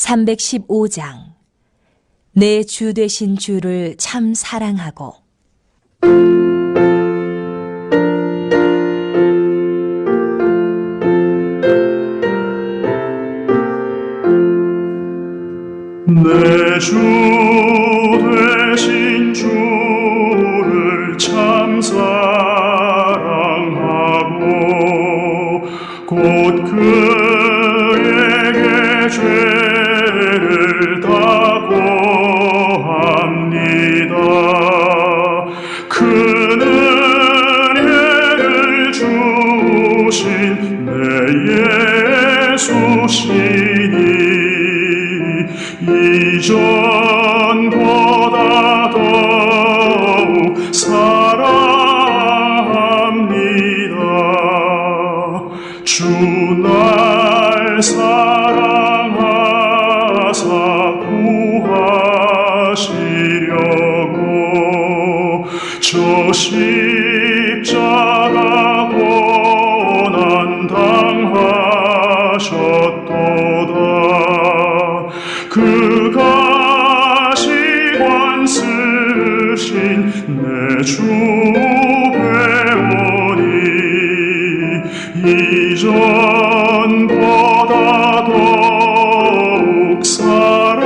315장 내 주 되신 주를 참 사랑하고. 내 주 되신 주를 참 사랑하고 곧 그에게 죄를 다 고합니다. 큰 은혜를 주신 내 예수시니 이전보다 더욱 사랑합니다. 주 날 사랑하사 구하시려고 저 십자가 고난 당하셨도다. 그 가시관 쓰신 내 주 배우니 이전보다 더욱 사랑합니다.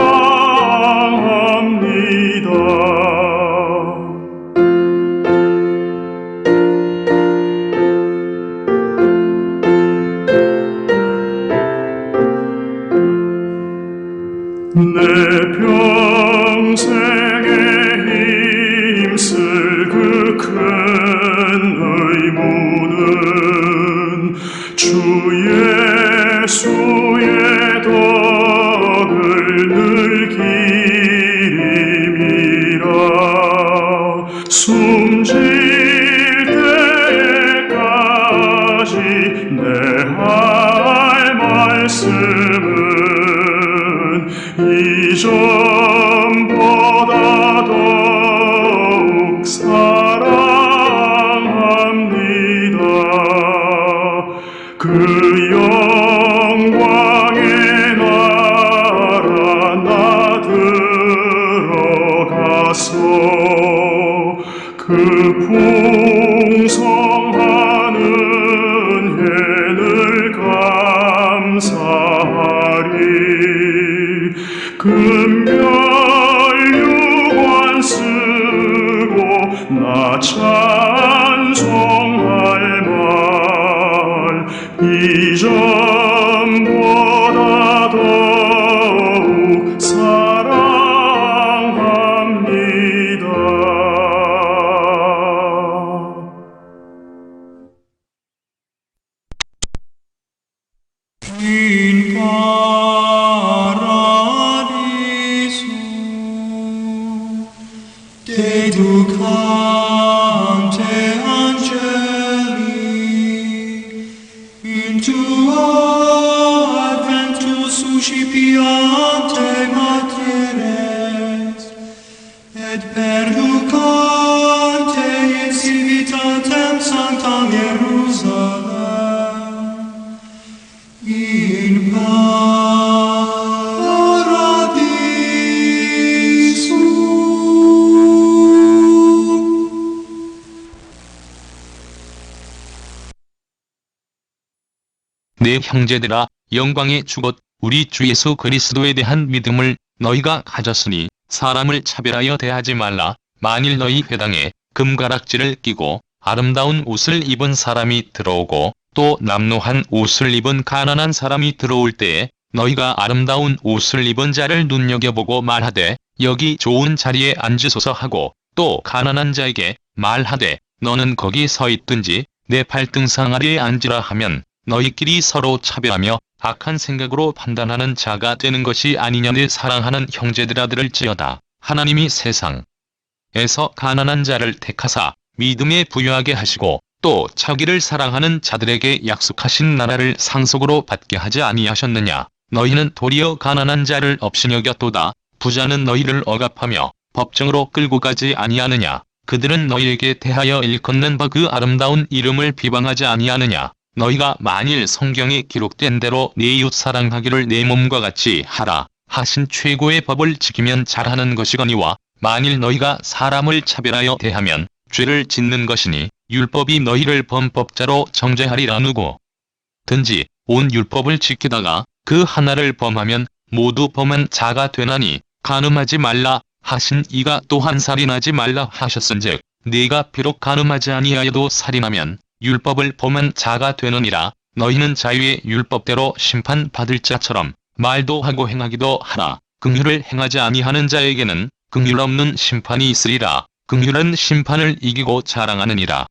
내 평생에 힘쓸 그 큰 의무는 주 예수의 덕을 늘 기림이라. 숨질 때까지 내 할 말씀은 이전보다 더욱 사랑합니다. 그 영광의 나라 나 들어가서 그 풍성한 은혜를 감사하리. 금별유관 쓰고 나 찬송할 말 이전보다 더욱 사랑합니다. 긴 Te ducante angeli in tuo adventus suscipiante materes et perducante in civitatem sanctam Hierusalem in 내 형제들아, 영광의 주 곧 우리 주 예수 그리스도에 대한 믿음을 너희가 가졌으니 사람을 차별하여 대하지 말라. 만일 너희 회당에 금가락지를 끼고 아름다운 옷을 입은 사람이 들어오고 또 남노한 옷을 입은 가난한 사람이 들어올 때에 너희가 아름다운 옷을 입은 자를 눈여겨보고 말하되 여기 좋은 자리에 앉으소서 하고 또 가난한 자에게 말하되 너는 거기 서 있든지 내 발등상 아래에 앉으라 하면 너희끼리 서로 차별하며 악한 생각으로 판단하는 자가 되는 것이 아니냐. 내 사랑하는 형제들아 들을지어다. 하나님이 세상에서 가난한 자를 택하사 믿음에 부유하게 하시고 또 자기를 사랑하는 자들에게 약속하신 나라를 상속으로 받게 하지 아니하셨느냐. 너희는 도리어 가난한 자를 없이 여겼도다. 부자는 너희를 억압하며 법정으로 끌고 가지 아니하느냐. 그들은 너희에게 대하여 일컫는 바 그 아름다운 이름을 비방하지 아니하느냐. 너희가 만일 성경에 기록된 대로 네 이웃 사랑하기를 내 몸과 같이 하라 하신 최고의 법을 지키면 잘하는 것이거니와 만일 너희가 사람을 차별하여 대하면 죄를 짓는 것이니 율법이 너희를 범법자로 정죄하리라. 누구든지 온 율법을 지키다가 그 하나를 범하면 모두 범한 자가 되나니 간음하지 말라 하신 이가 또한 살인하지 말라 하셨은즉 네가 비록 간음하지 아니하여도 살인하면 율법을 범한 자가 되느니라. 너희는 자유의 율법대로 심판받을 자처럼 말도 하고 행하기도 하라. 긍휼을 행하지 아니하는 자에게는 긍휼 없는 심판이 있으리라. 긍휼은 심판을 이기고 자랑하느니라.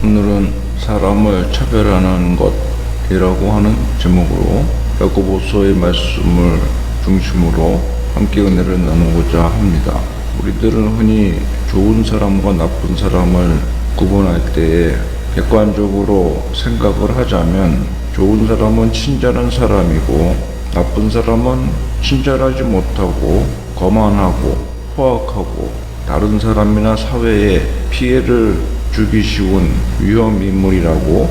오늘은 사람을 차별하는 것이라고 하는 제목으로 야고보서의 말씀을 중심으로 함께 은혜를 나누고자 합니다. 우리들은 흔히 좋은 사람과 나쁜 사람을 구분할 때에 객관적으로 생각을 하자면 좋은 사람은 친절한 사람이고 나쁜 사람은 친절하지 못하고 거만하고 포악하고 다른 사람이나 사회에 피해를 주기 쉬운 위험 인물이라고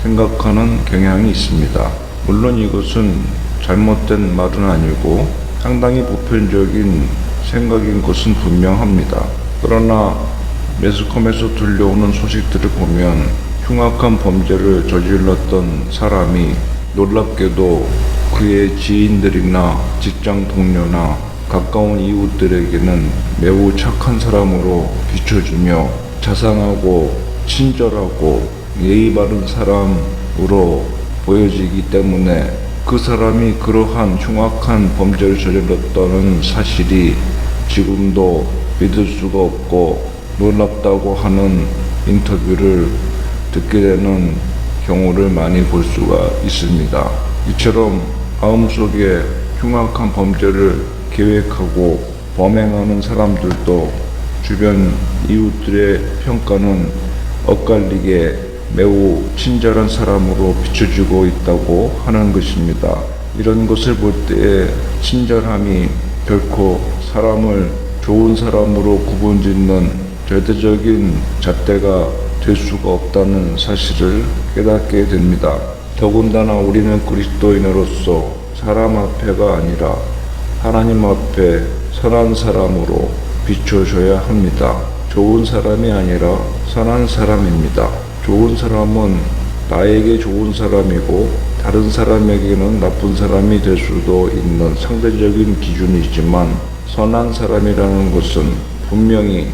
생각하는 경향이 있습니다. 물론 이것은 잘못된 말은 아니고 상당히 보편적인 생각인 것은 분명합니다. 그러나 매스컴에서 들려오는 소식들을 보면 흉악한 범죄를 저질렀던 사람이 놀랍게도 그의 지인들이나 직장 동료나 가까운 이웃들에게는 매우 착한 사람으로 비춰지며 자상하고 친절하고 예의 바른 사람으로 보여지기 때문에 그 사람이 그러한 흉악한 범죄를 저질렀다는 사실이 지금도 믿을 수가 없고 놀랍다고 하는 인터뷰를 듣게 되는 경우를 많이 볼 수가 있습니다. 이처럼 마음속에 흉악한 범죄를 계획하고 범행하는 사람들도 주변 이웃들의 평가는 엇갈리게 매우 친절한 사람으로 비춰지고 있다고 하는 것입니다. 이런 것을 볼 때에 친절함이 결코 사람을 좋은 사람으로 구분짓는 절대적인 잣대가 될 수가 없다는 사실을 깨닫게 됩니다. 더군다나 우리는 그리스도인으로서 사람 앞에가 아니라 하나님 앞에 선한 사람으로 비춰줘야 합니다. 좋은 사람이 아니라 선한 사람입니다. 좋은 사람은 나에게 좋은 사람이고 다른 사람에게는 나쁜 사람이 될 수도 있는 상대적인 기준이지만 선한 사람이라는 것은 분명히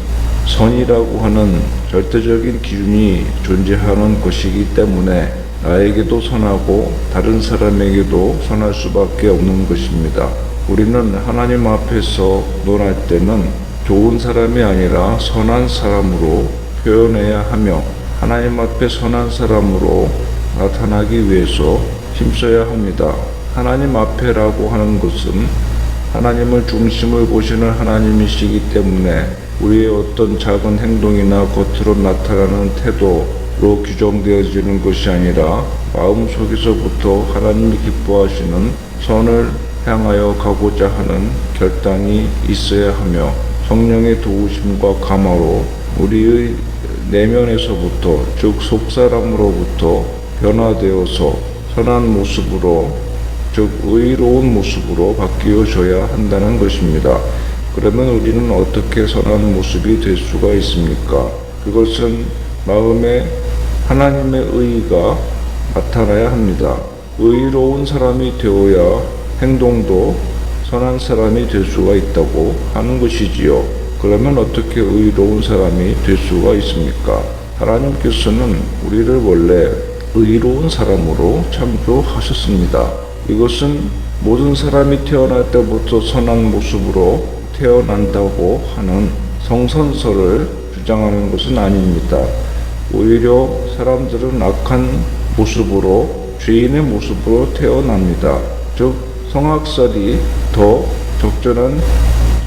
선이라고 하는 절대적인 기준이 존재하는 것이기 때문에 나에게도 선하고 다른 사람에게도 선할 수밖에 없는 것입니다. 우리는 하나님 앞에서 논할 때는 좋은 사람이 아니라 선한 사람으로 표현해야 하며 하나님 앞에 선한 사람으로 나타나기 위해서 힘써야 합니다. 하나님 앞에라고 하는 것은 하나님을 중심을 보시는 하나님이시기 때문에 우리의 어떤 작은 행동이나 겉으로 나타나는 태도로 규정되어지는 것이 아니라 마음속에서부터 하나님이 기뻐하시는 선을 향하여 가고자 하는 결단이 있어야 하며 성령의 도우심과 감화로 우리의 내면에서부터 즉 속사람으로부터 변화되어서 선한 모습으로 즉 의로운 모습으로 바뀌어져야 한다는 것입니다. 그러면 우리는 어떻게 선한 모습이 될 수가 있습니까? 그것은 마음에 하나님의 의가 나타나야 합니다. 의로운 사람이 되어야 행동도 선한 사람이 될 수가 있다고 하는 것이지요. 그러면 어떻게 의로운 사람이 될 수가 있습니까? 하나님께서는 우리를 원래 의로운 사람으로 창조하셨습니다. 이것은 모든 사람이 태어날 때부터 선한 모습으로 태어난다고 하는 성선설을 주장하는 것은 아닙니다. 오히려 사람들은 악한 모습으로 죄인의 모습으로 태어납니다. 즉 성악설이 더 적절한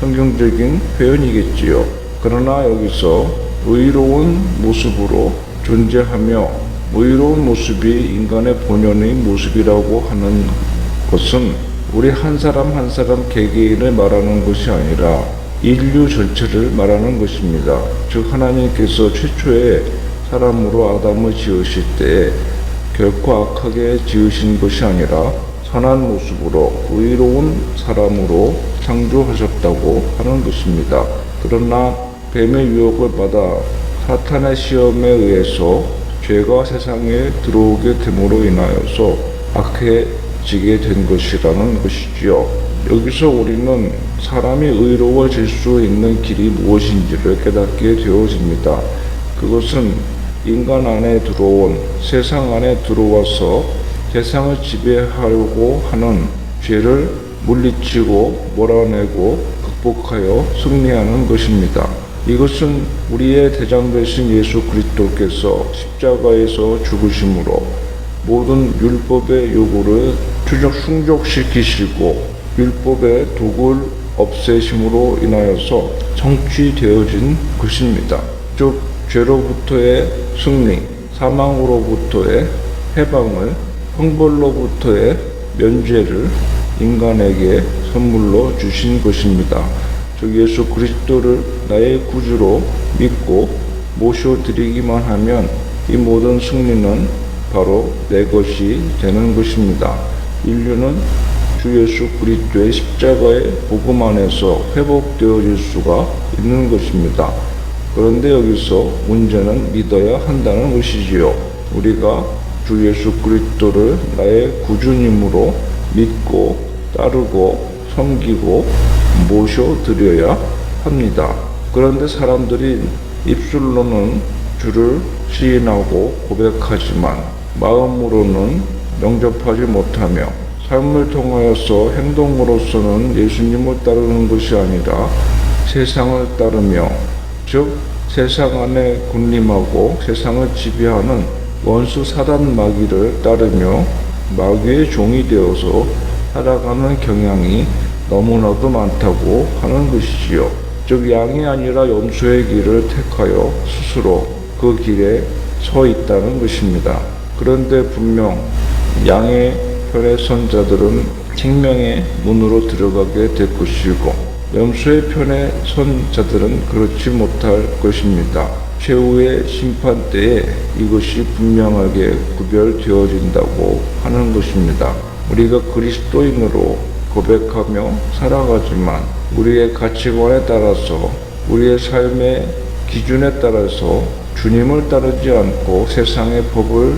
성경적인 표현이겠지요. 그러나 여기서 의로운 모습으로 존재하며 의로운 모습이 인간의 본연의 모습이라고 하는 것은 우리 한 사람 한 사람 개개인을 말하는 것이 아니라 인류 전체를 말하는 것입니다. 즉 하나님께서 최초에 사람으로 아담을 지으실 때에 결코 악하게 지으신 것이 아니라 선한 모습으로 의로운 사람으로 창조하셨다고 하는 것입니다. 그러나 뱀의 유혹을 받아 사탄의 시험에 의해서 죄가 세상에 들어오게 됨으로 인하여서 악해지게 된 것이라는 것이지요. 여기서 우리는 사람이 의로워질 수 있는 길이 무엇인지를 깨닫게 되어집니다. 그것은 인간 안에 들어온, 세상 안에 들어와서 세상을 지배하려고 하는 죄를 물리치고 몰아내고 극복하여 승리하는 것입니다. 이것은 우리의 대장 되신 예수 그리스도께서 십자가에서 죽으심으로 모든 율법의 요구를 충족시키시고 율법의 독을 없애심으로 인하여서 성취되어진 것입니다. 즉 죄로부터의 승리, 사망으로부터의 해방을, 형벌로부터의 면죄를 인간에게 선물로 주신 것입니다. 즉 예수 그리스도를 나의 구주로 믿고 모셔드리기만 하면 이 모든 승리는 바로 내 것이 되는 것입니다. 인류는 주 예수 그리스도의 십자가의 복음 안에서 회복되어질 수가 있는 것입니다. 그런데 여기서 문제는 믿어야 한다는 것이지요. 우리가 주 예수 그리스도를 나의 구주님으로 믿고 따르고 섬기고 모셔드려야 합니다. 그런데 사람들이 입술로는 주를 시인하고 고백하지만 마음으로는 영접하지 못하며 삶을 통하여서 행동으로서는 예수님을 따르는 것이 아니라 세상을 따르며, 즉 세상 안에 군림하고 세상을 지배하는 원수 사단 마귀를 따르며 마귀의 종이 되어서 살아가는 경향이 너무나도 많다고 하는 것이지요. 즉 양이 아니라 염소의 길을 택하여 스스로 그 길에 서 있다는 것입니다. 그런데 분명 양의 편에 선 자들은 생명의 문으로 들어가게 될 것이고 염소의 편에 선 자들은 그렇지 못할 것입니다. 최후의 심판 때에 이것이 분명하게 구별되어진다고 하는 것입니다. 우리가 그리스도인으로 고백하며 살아가지만 우리의 가치관에 따라서, 우리의 삶의 기준에 따라서 주님을 따르지 않고 세상의 법을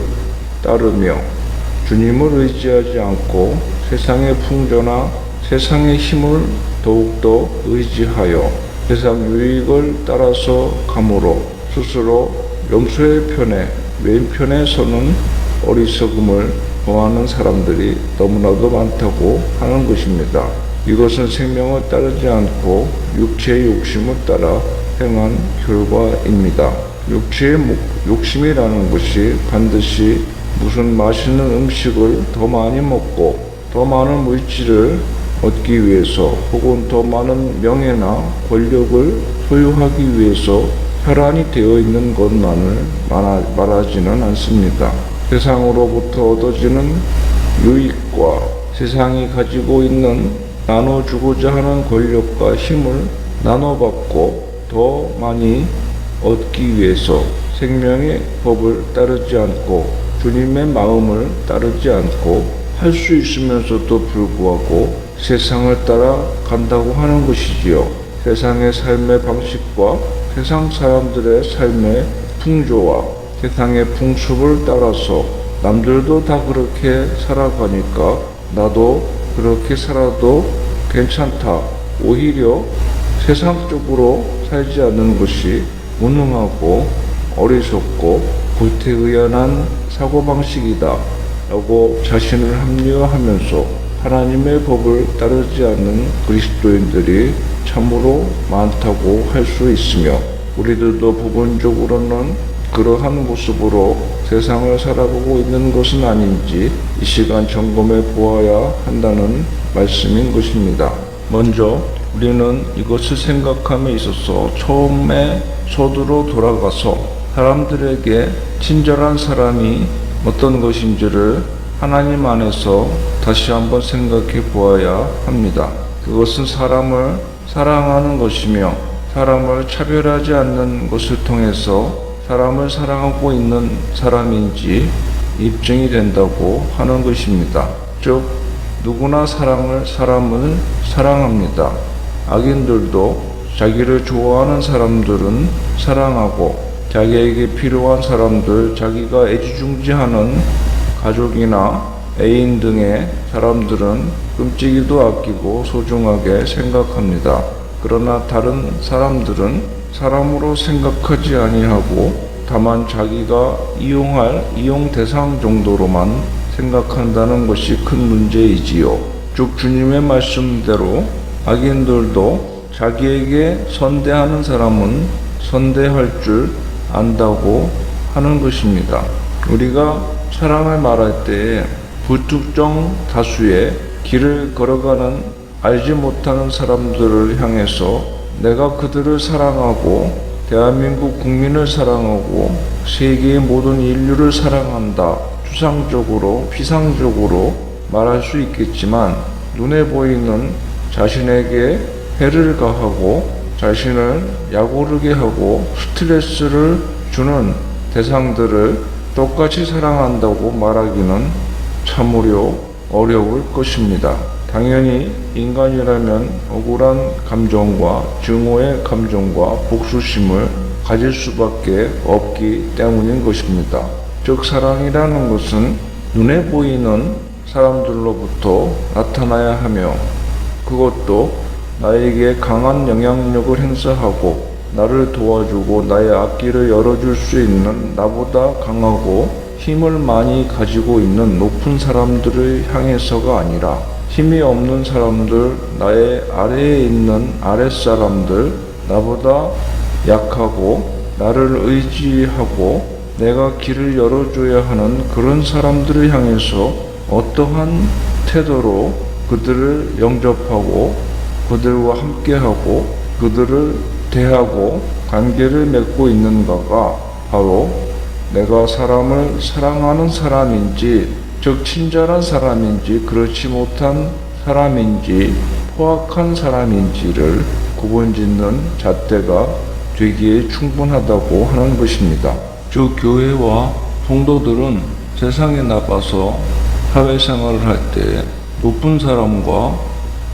따르며 주님을 의지하지 않고 세상의 풍조나 세상의 힘을 더욱더 의지하여 세상 유익을 따라서 감으로 스스로 염소의 편에, 왼편에 서는 어리석음을 범하는 사람들이 너무나도 많다고 하는 것입니다. 이것은 생명을 따르지 않고 육체의 욕심을 따라 행한 결과입니다. 육체의 욕심이라는 것이 반드시 무슨 맛있는 음식을 더 많이 먹고 더 많은 물질을 얻기 위해서 혹은 더 많은 명예나 권력을 소유하기 위해서 혈안이 되어 있는 것만을 말하지는 않습니다. 세상으로부터 얻어지는 유익과 세상이 가지고 있는 나눠주고자 하는 권력과 힘을 나눠받고 더 많이 얻기 위해서 생명의 법을 따르지 않고 주님의 마음을 따르지 않고 할 수 있으면서도 불구하고 세상을 따라 간다고 하는 것이지요. 세상의 삶의 방식과 세상 사람들의 삶의 풍조와 세상의 풍습을 따라서 남들도 다 그렇게 살아가니까 나도 그렇게 살아도 괜찮다. 오히려 세상적으로 살지 않는 것이 무능하고 어리석고 구태의연한 사고방식이다 라고 자신을 합리화하면서 하나님의 법을 따르지 않는 그리스도인들이 참으로 많다고 할 수 있으며 우리들도 부분적으로는 그러한 모습으로 세상을 살아보고 있는 것은 아닌지 이 시간 점검해 보아야 한다는 말씀인 것입니다. 먼저 우리는 이것을 생각함에 있어서 처음에 서두로 돌아가서 사람들에게 친절한 사람이 어떤 것인지를 하나님 안에서 다시 한번 생각해 보아야 합니다. 그것은 사람을 사랑하는 것이며 사람을 차별하지 않는 것을 통해서 사람을 사랑하고 있는 사람인지 입증이 된다고 하는 것입니다. 즉 누구나 사람을 사랑합니다. 악인들도 자기를 좋아하는 사람들은 사랑하고 자기에게 필요한 사람들, 자기가 애지중지하는 가족이나 애인 등의 사람들은 끔찍이도 아끼고 소중하게 생각합니다. 그러나 다른 사람들은 사람으로 생각하지 아니하고 다만 자기가 이용할 이용 대상 정도로만 생각한다는 것이 큰 문제이지요. 즉 주님의 말씀대로 악인들도 자기에게 선대하는 사람은 선대할 줄 안다고 하는 것입니다. 우리가 사랑을 말할 때에 불특정 다수의 길을 걸어가는 알지 못하는 사람들을 향해서 내가 그들을 사랑하고 대한민국 국민을 사랑하고 세계의 모든 인류를 사랑한다. 추상적으로 피상적으로 말할 수 있겠지만 눈에 보이는 자신에게 해를 가하고 자신을 약오르게 하고 스트레스를 주는 대상들을 똑같이 사랑한다고 말하기는 참으려 어려울 것입니다. 당연히 인간이라면 억울한 감정과 증오의 감정과 복수심을 가질 수밖에 없기 때문인 것입니다. 즉 사랑이라는 것은 눈에 보이는 사람들로부터 나타나야 하며 그것도 나에게 강한 영향력을 행사하고 나를 도와주고 나의 앞길을 열어줄 수 있는 나보다 강하고 힘을 많이 가지고 있는 높은 사람들을 향해서가 아니라 힘이 없는 사람들, 나의 아래에 있는 아랫사람들, 나보다 약하고 나를 의지하고 내가 길을 열어줘야 하는 그런 사람들을 향해서 어떠한 태도로 그들을 영접하고 그들과 함께하고 그들을 대하고 관계를 맺고 있는가가 바로 내가 사람을 사랑하는 사람인지 즉 친절한 사람인지 그렇지 못한 사람인지 포악한 사람인지를 구분짓는 잣대가 되기에 충분하다고 하는 것입니다. 즉 교회와 성도들은 세상에 나가서 사회생활을 할 때 높은 사람과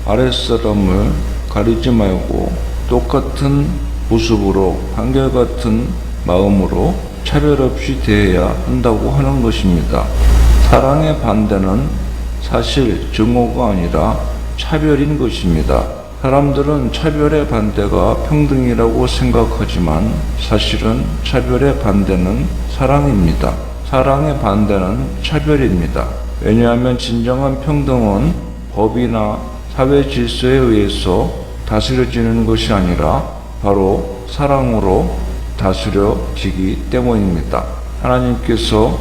아랫사람을 가리지 말고 똑같은 모습으로 한결같은 마음으로 차별 없이 대해야 한다고 하는 것입니다. 사랑의 반대는 사실 증오가 아니라 차별인 것입니다. 사람들은 차별의 반대가 평등이라고 생각하지만 사실은 차별의 반대는 사랑입니다. 사랑의 반대는 차별입니다. 왜냐하면 진정한 평등은 법이나 사회 질서에 의해서 다스려지는 것이 아니라 바로 사랑으로 다스려지기 때문입니다. 하나님께서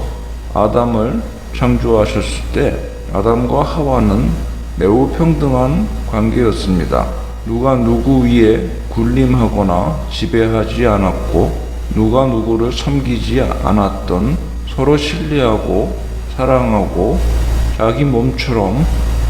아담을 창조하셨을 때 아담과 하와는 매우 평등한 관계였습니다. 누가 누구 위에 군림하거나 지배하지 않았고 누가 누구를 섬기지 않았던 서로 신뢰하고 사랑하고 자기 몸처럼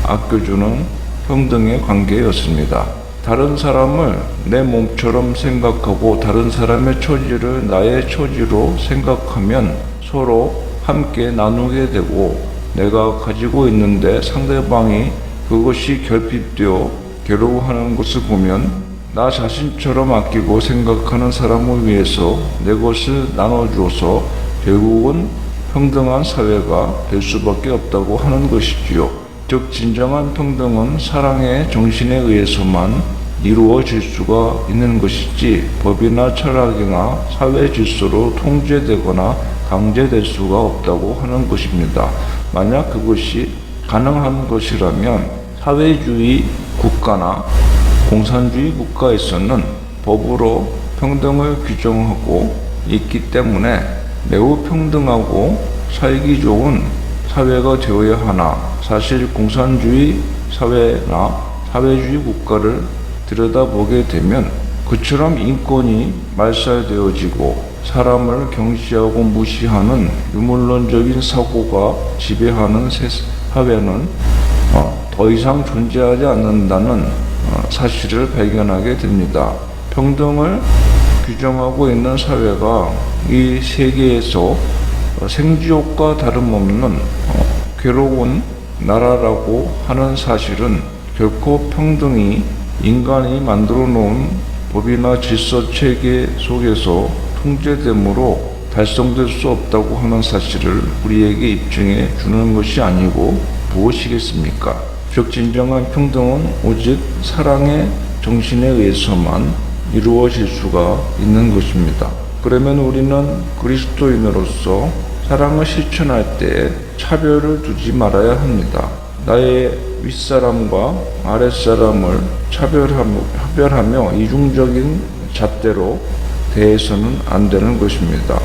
아껴주는 평등의 관계였습니다. 다른 사람을 내 몸처럼 생각하고 다른 사람의 처지를 나의 처지로 생각하면 서로 함께 나누게 되고 내가 가지고 있는데 상대방이 그것이 결핍되어 괴로워하는 것을 보면 나 자신처럼 아끼고 생각하는 사람을 위해서 내 것을 나눠줘서 결국은 평등한 사회가 될 수밖에 없다고 하는 것이지요. 즉 진정한 평등은 사랑의 정신에 의해서만 이루어질 수가 있는 것이지 법이나 철학이나 사회 질서로 통제되거나 강제될 수가 없다고 하는 것입니다. 만약 그것이 가능한 것이라면 사회주의 국가나 공산주의 국가에서는 법으로 평등을 규정하고 있기 때문에 매우 평등하고 살기 좋은 사회가 되어야 하나 사실 공산주의 사회나 사회주의 국가를 들여다보게 되면 그처럼 인권이 말살되어지고 사람을 경시하고 무시하는 유물론적인 사고가 지배하는 사회는 더 이상 존재하지 않는다는 사실을 발견하게 됩니다. 평등을 규정하고 있는 사회가 이 세계에서 생지옥과 다름없는 괴로운 나라라고 하는 사실은 결코 평등이 인간이 만들어 놓은 법이나 질서 체계 속에서 통제됨으로 달성될 수 없다고 하는 사실을 우리에게 입증해 주는 것이 아니고 무엇이겠습니까? 즉 진정한 평등은 오직 사랑의 정신에 의해서만 이루어질 수가 있는 것입니다. 그러면 우리는 그리스도인으로서 사랑을 실천할 때 차별을 두지 말아야 합니다. 나의 윗사람과 아랫사람을 차별하며 이중적인 잣대로 대해서는 안 되는 것입니다.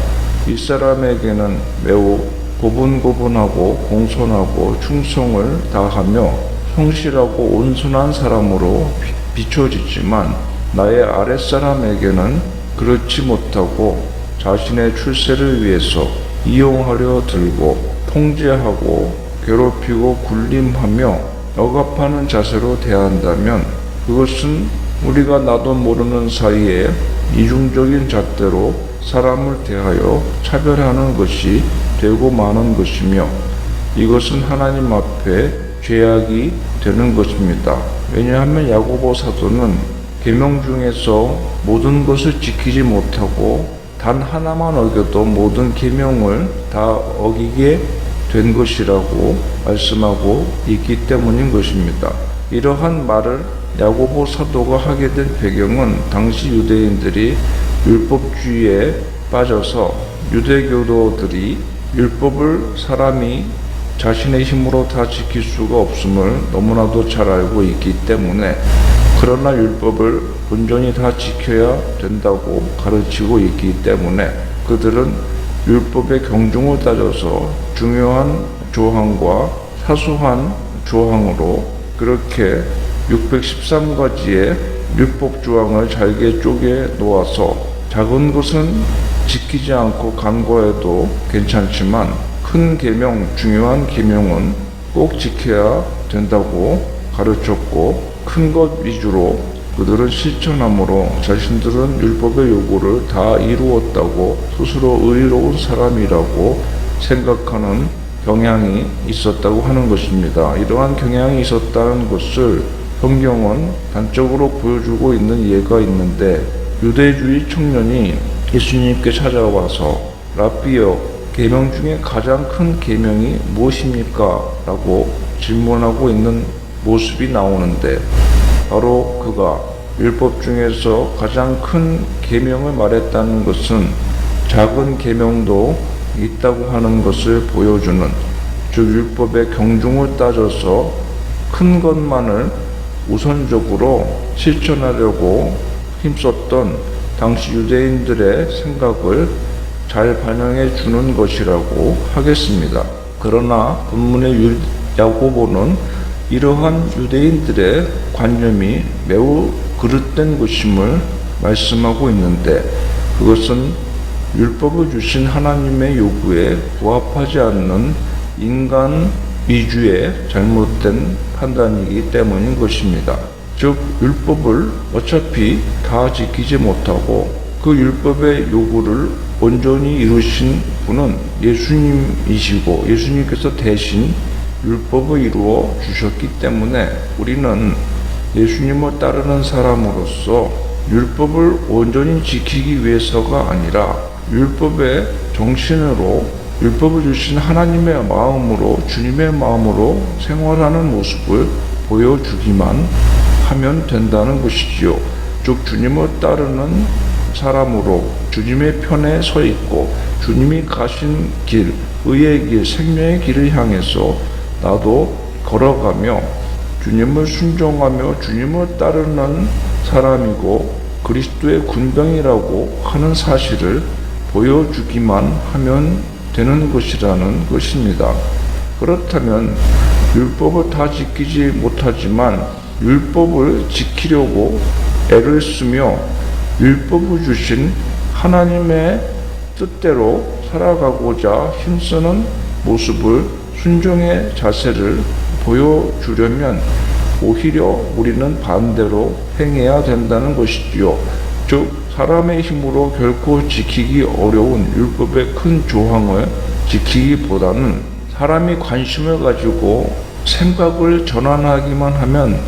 윗사람에게는 매우 고분고분하고 공손하고 충성을 다하며 성실하고 온순한 사람으로 비춰지지만 나의 아랫사람에게는 그렇지 못하고 자신의 출세를 위해서 이용하려 들고 통제하고 괴롭히고 굴림하며 억압하는 자세로 대한다면 그것은 우리가 나도 모르는 사이에 이중적인 잣대로 사람을 대하여 차별하는 것이 되고 마는 것이며 이것은 하나님 앞에 죄악이 되는 것입니다. 왜냐하면 야고보 사도는 계명 중에서 모든 것을 지키지 못하고 단 하나만 어겨도 모든 계명을 다 어기게 된 것이라고 말씀하고 있기 때문인 것입니다. 이러한 말을 야고보 사도가 하게 된 배경은 당시 유대인들이 율법주의에 빠져서 유대교도들이 율법을 사람이 자신의 힘으로 다 지킬 수가 없음을 너무나도 잘 알고 있기 때문에 그러나 율법을 온전히 다 지켜야 된다고 가르치고 있기 때문에 그들은 율법의 경중을 따져서 중요한 조항과 사소한 조항으로 그렇게 613가지의 율법 조항을 잘게 쪼개 놓아서 작은 것은 지키지 않고 간과해도 괜찮지만 큰 계명, 중요한 계명은 꼭 지켜야 된다고 가르쳤고 큰 것 위주로 그들은 실천함으로 자신들은 율법의 요구를 다 이루었다고 스스로 의로운 사람이라고 생각하는 경향이 있었다고 하는 것입니다. 이러한 경향이 있었다는 것을 성경은 단적으로 보여주고 있는 예가 있는데 유대주의 청년이 예수님께 찾아와서 라비여 계명 중에 가장 큰 계명이 무엇입니까? 라고 질문하고 있는 모습이 나오는데 바로 그가 율법 중에서 가장 큰 계명을 말했다는 것은 작은 계명도 있다고 하는 것을 보여주는 즉 율법의 경중을 따져서 큰 것만을 우선적으로 실천하려고 힘썼던 당시 유대인들의 생각을 잘 반영해 주는 것이라고 하겠습니다. 그러나 본문의 야고보는 이러한 유대인들의 관념이 매우 그릇된 것임을 말씀하고 있는데 그것은 율법을 주신 하나님의 요구에 부합하지 않는 인간 위주의 잘못된 판단이기 때문인 것입니다. 즉 율법을 어차피 다 지키지 못하고 그 율법의 요구를 온전히 이루신 분은 예수님이시고 예수님께서 대신 율법을 이루어 주셨기 때문에 우리는 예수님을 따르는 사람으로서 율법을 온전히 지키기 위해서가 아니라 율법의 정신으로 율법을 주신 하나님의 마음으로 주님의 마음으로 생활하는 모습을 보여주기만 하면 된다는 것이지요. 즉 주님을 따르는 사람으로 주님의 편에 서 있고 주님이 가신 길, 의의 길, 생명의 길을 향해서 나도 걸어가며 주님을 순종하며 주님을 따르는 사람이고 그리스도의 군병이라고 하는 사실을 보여주기만 하면 되는 것이라는 것입니다. 그렇다면 율법을 다 지키지 못하지만 율법을 지키려고 애를 쓰며 율법을 주신 하나님의 뜻대로 살아가고자 힘쓰는 모습을 순종의 자세를 보여주려면 오히려 우리는 반대로 행해야 된다는 것이지요. 즉 사람의 힘으로 결코 지키기 어려운 율법의 큰 조항을 지키기보다는 사람이 관심을 가지고 생각을 전환하기만 하면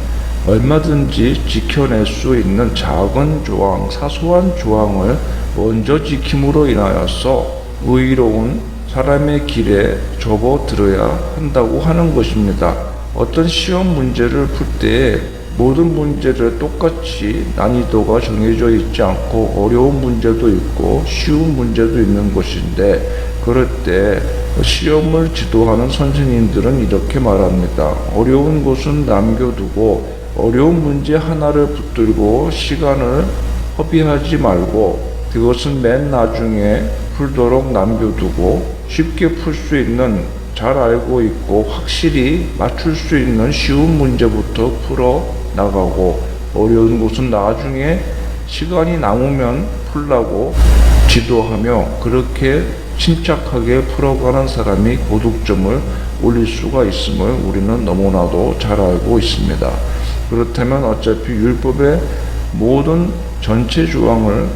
얼마든지 지켜낼 수 있는 작은 조항, 사소한 조항을 먼저 지킴으로 인하여서 의로운 사람의 길에 접어들어야 한다고 하는 것입니다. 어떤 시험 문제를 풀 때에 모든 문제를 똑같이 난이도가 정해져 있지 않고 어려운 문제도 있고 쉬운 문제도 있는 것인데, 그럴 때 시험을 지도하는 선생님들은 이렇게 말합니다. 어려운 것은 남겨두고 어려운 문제 하나를 붙들고 시간을 허비하지 말고 그것은 맨 나중에 풀도록 남겨두고 쉽게 풀 수 있는, 잘 알고 있고 확실히 맞출 수 있는 쉬운 문제부터 풀어 나가고 어려운 것은 나중에 시간이 남으면 풀라고 지도하며 그렇게 침착하게 풀어가는 사람이 고득점을 올릴 수가 있음을 우리는 너무나도 잘 알고 있습니다. 그렇다면 어차피 율법의 모든 전체 조항을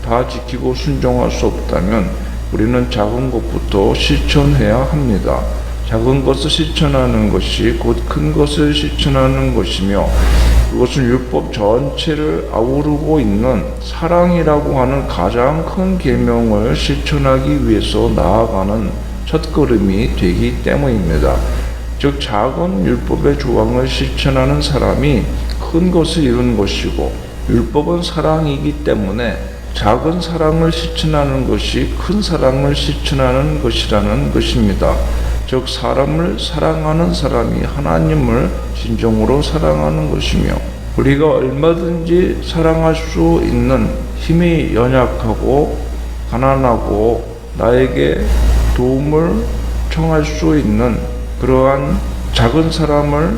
다 지키고 순종할 수 없다면 우리는 작은 것부터 실천해야 합니다. 작은 것을 실천하는 것이 곧 큰 것을 실천하는 것이며, 그것은 율법 전체를 아우르고 있는 사랑이라고 하는 가장 큰 계명을 실천하기 위해서 나아가는 첫걸음이 되기 때문입니다. 즉 작은 율법의 조항을 실천하는 사람이 큰 것을 이룬 것이고, 율법은 사랑이기 때문에 작은 사랑을 실천하는 것이 큰 사랑을 실천하는 것이라는 것입니다. 즉 사람을 사랑하는 사람이 하나님을 진정으로 사랑하는 것이며, 우리가 얼마든지 사랑할 수 있는 힘이 연약하고 가난하고 나에게 도움을 청할 수 있는 그러한 작은 사람을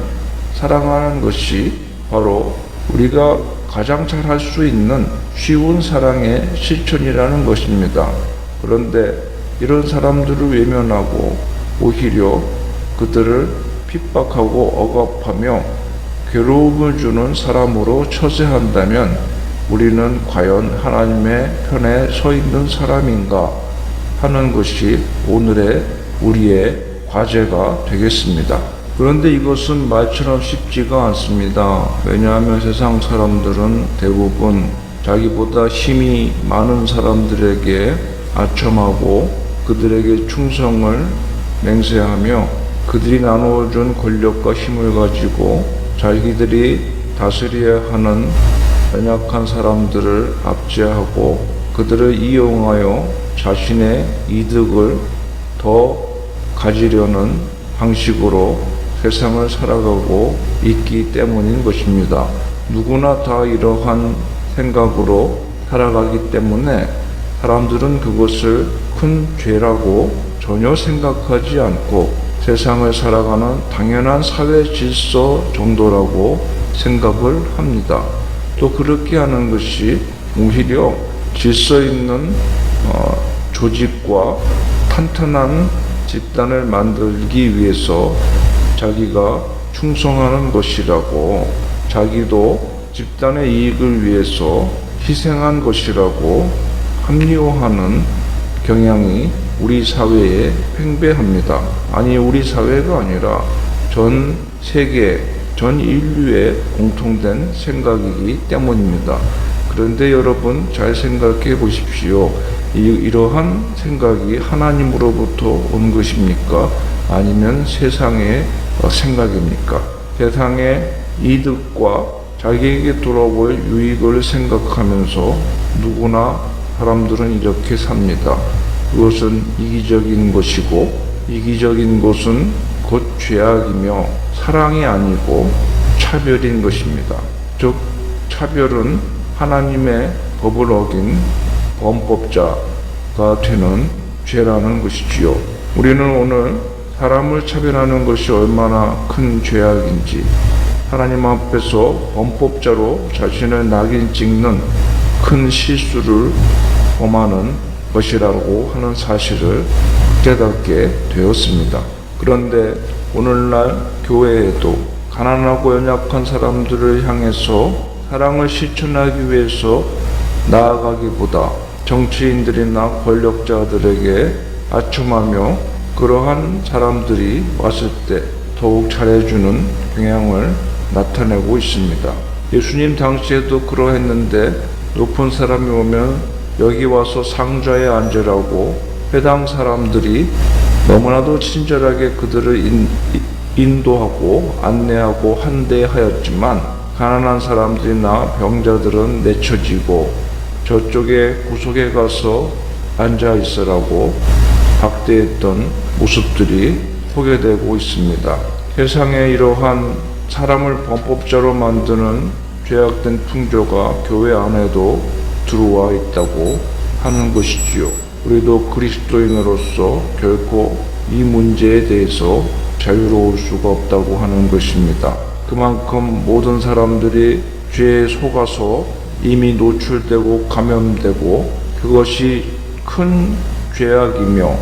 사랑하는 것이 바로 우리가 가장 잘 할 수 있는 쉬운 사랑의 실천이라는 것입니다. 그런데 이런 사람들을 외면하고 오히려 그들을 핍박하고 억압하며 괴로움을 주는 사람으로 처세한다면 우리는 과연 하나님의 편에 서 있는 사람인가 하는 것이 오늘의 우리의 과제가 되겠습니다. 그런데 이것은 말처럼 쉽지가 않습니다. 왜냐하면 세상 사람들은 대부분 자기보다 힘이 많은 사람들에게 아첨하고 그들에게 충성을 맹세하며 그들이 나누어준 권력과 힘을 가지고 자기들이 다스려야 하는 연약한 사람들을 압제하고 그들을 이용하여 자신의 이득을 더 가지려는 방식으로 세상을 살아가고 있기 때문인 것입니다. 누구나 다 이러한 생각으로 살아가기 때문에 사람들은 그것을 큰 죄라고 전혀 생각하지 않고 세상을 살아가는 당연한 사회 질서 정도라고 생각을 합니다. 또 그렇게 하는 것이 오히려 질서 있는 조직과 탄탄한 집단을 만들기 위해서 자기가 충성하는 것이라고, 자기도 집단의 이익을 위해서 희생한 것이라고 합리화하는 경향이 우리 사회에 팽배합니다. 아니, 우리 사회가 아니라 전 세계, 전 인류의 공통된 생각이기 때문입니다. 그런데 여러분 잘 생각해 보십시오. 이러한 생각이 하나님으로부터 온 것입니까? 아니면 세상의 생각입니까? 세상의 이득과 자기에게 돌아올 유익을 생각하면서 누구나 사람들은 이렇게 삽니다. 그것은 이기적인 것이고, 이기적인 것은 곧 죄악이며 사랑이 아니고 차별인 것입니다. 즉 차별은 하나님의 법을 어긴 범법자가 되는 죄라는 것이지요. 우리는 오늘 사람을 차별하는 것이 얼마나 큰 죄악인지, 하나님 앞에서 범법자로 자신을 낙인 찍는 큰 실수를 범하는 것이라고 하는 사실을 깨닫게 되었습니다. 그런데 오늘날 교회에도 가난하고 연약한 사람들을 향해서 사랑을 실천하기 위해서 나아가기보다 정치인들이나 권력자들에게 아첨하며 그러한 사람들이 왔을 때 더욱 잘해주는 경향을 나타내고 있습니다. 예수님 당시에도 그러했는데 높은 사람이 오면 여기 와서 상좌에 앉으라고 회당 사람들이 너무나도 친절하게 그들을 인도하고 안내하고 한대하였지만 가난한 사람들이나 병자들은 내쳐지고 저쪽에 구석에 가서 앉아 있으라고 박대했던 모습들이 소개되고 있습니다. 세상에 이러한 사람을 범법자로 만드는 죄악된 풍조가 교회 안에도 들어와 있다고 하는 것이지요. 우리도 그리스도인으로서 결코 이 문제에 대해서 자유로울 수가 없다고 하는 것입니다. 그만큼 모든 사람들이 죄에 속아서 이미 노출되고 감염되고 그것이 큰 죄악이며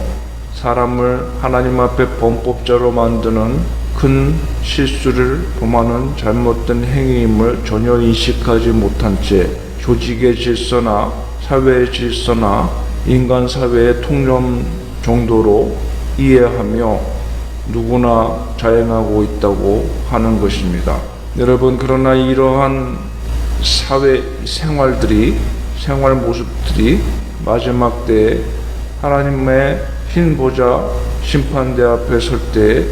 사람을 하나님 앞에 범법자로 만드는 큰 실수를 범하는 잘못된 행위임을 전혀 인식하지 못한 채 조직의 질서나 사회의 질서나 인간 사회의 통념 정도로 이해하며 누구나 자행하고 있다고 하는 것입니다. 여러분, 그러나 이러한 사회 생활 모습들이 마지막 때에 하나님의 흰 보좌 심판대 앞에 설 때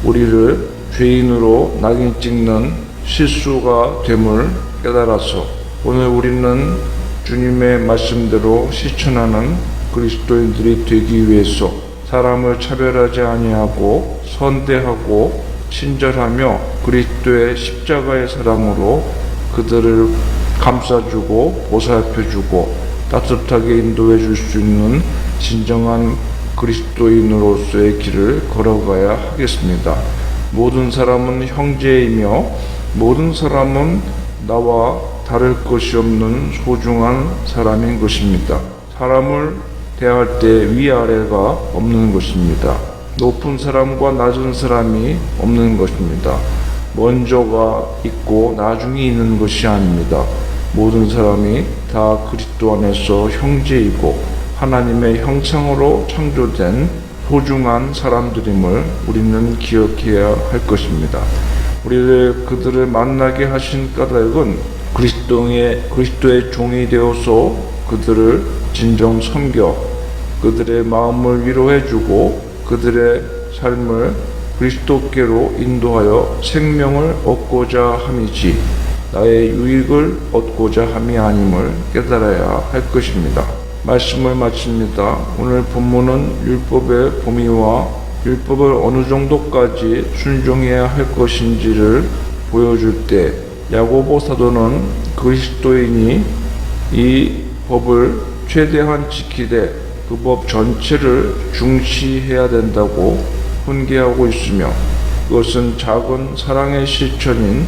우리를 죄인으로 낙인 찍는 실수가 됨을 깨달아서 오늘 우리는 주님의 말씀대로 실천하는 그리스도인들이 되기 위해서 사람을 차별하지 아니하고 선대하고 친절하며 그리스도의 십자가의 사랑으로 그들을 감싸주고 보살펴주고 따뜻하게 인도해 줄 수 있는 진정한 그리스도인으로서의 길을 걸어가야 하겠습니다. 모든 사람은 형제이며 모든 사람은 나와 다를 것이 없는 소중한 사람인 것입니다. 사람을 대할 때 위아래가 없는 것입니다. 높은 사람과 낮은 사람이 없는 것입니다. 먼저가 있고 나중에 있는 것이 아닙니다. 모든 사람이 다 그리스도 안에서 형제이고 하나님의 형상으로 창조된 소중한 사람들임을 우리는 기억해야 할 것입니다. 그들을 만나게 하신 까닭은 그리스도의 종이 되어서 그들을 진정 섬겨 그들의 마음을 위로해주고 그들의 삶을 그리스도께로 인도하여 생명을 얻고자 함이지 나의 유익을 얻고자 함이 아님을 깨달아야 할 것입니다. 말씀을 마칩니다. 오늘 본문은 율법의 범위와 율법을 어느 정도까지 순종해야 할 것인지를 보여줄 때 야고보 사도는 그리스도인이 이 법을 최대한 지키되 그 법 전체를 중시해야 된다고 훈계하고 있으며 그것은 작은 사랑의 실천인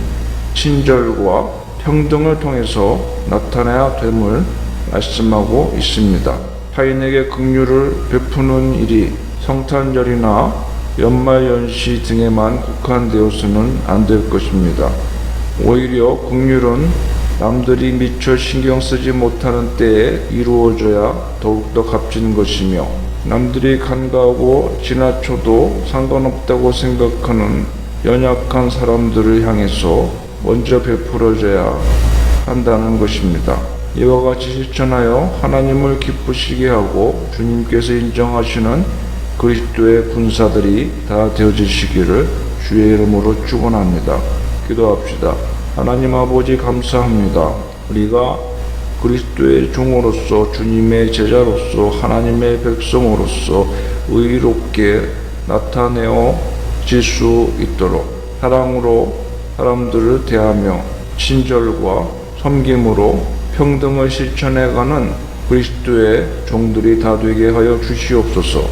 친절과 평등을 통해서 나타내야 됨을 말씀하고 있습니다. 타인에게 긍휼을 베푸는 일이 성탄절이나 연말연시 등에만 국한되어서는 안 될 것입니다. 오히려 긍휼은 남들이 미처 신경 쓰지 못하는 때에 이루어져야 더욱더 값진 것이며 남들이 간과하고 지나쳐도 상관없다고 생각하는 연약한 사람들을 향해서 먼저 베풀어져야 한다는 것입니다. 이와 같이 실천하여 하나님을 기쁘시게 하고 주님께서 인정하시는 그리스도의 군사들이 다 되어지시기를 주의 이름으로 축원합니다. 기도합시다. 하나님 아버지 감사합니다. 우리가 그리스도의 종으로서 주님의 제자로서 하나님의 백성으로서 의롭게 나타내어질 수 있도록 사랑으로 사람들을 대하며 친절과 섬김으로 평등을 실천해가는 그리스도의 종들이 다 되게 하여 주시옵소서.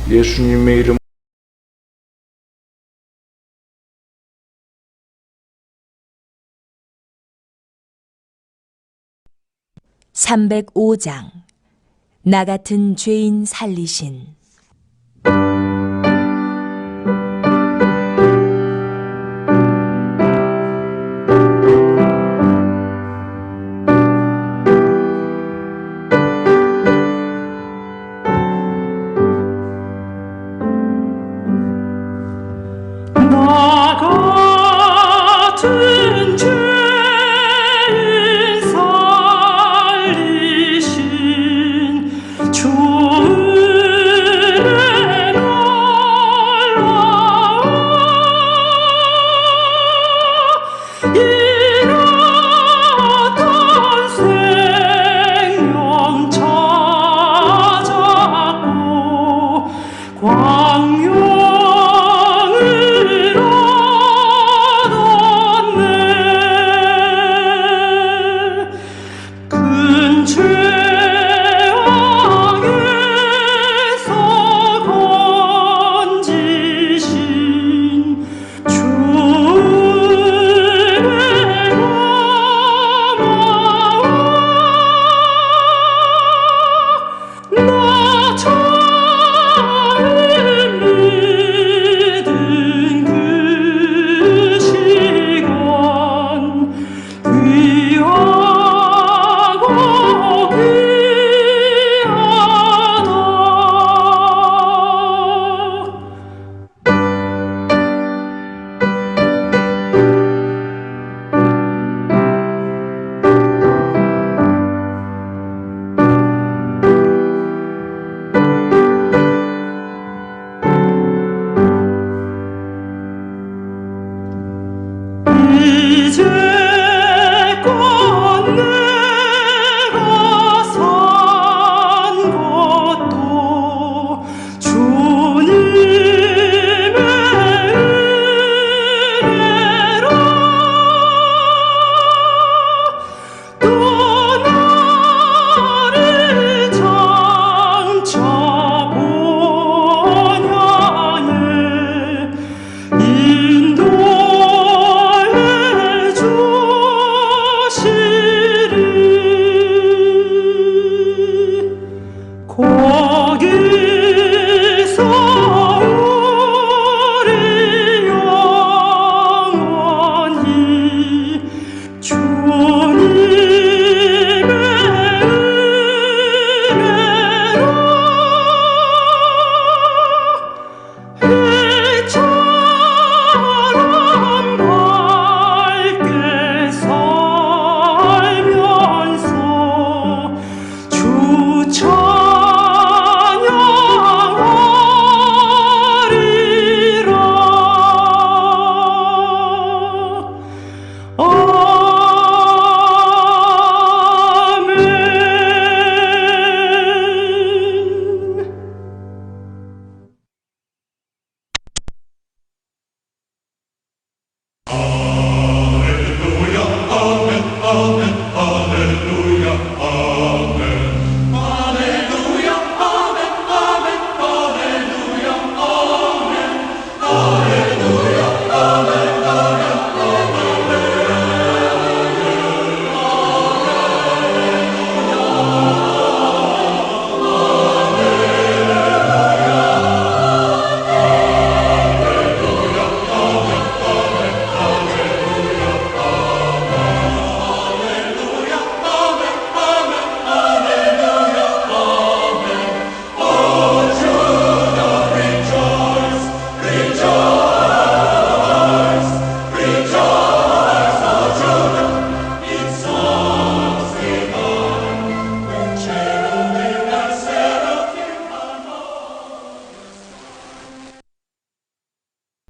예수님의 이름 305장 나 같은 죄인 살리신. 이제껏 내가 산 것도 주님의 은혜라. 또 나를 장차 본향에 인도해 주시리. 거기서 우리 영원히 주님의 은혜로 해처럼 밝게 살면서 주 찬양하리라. 아멘.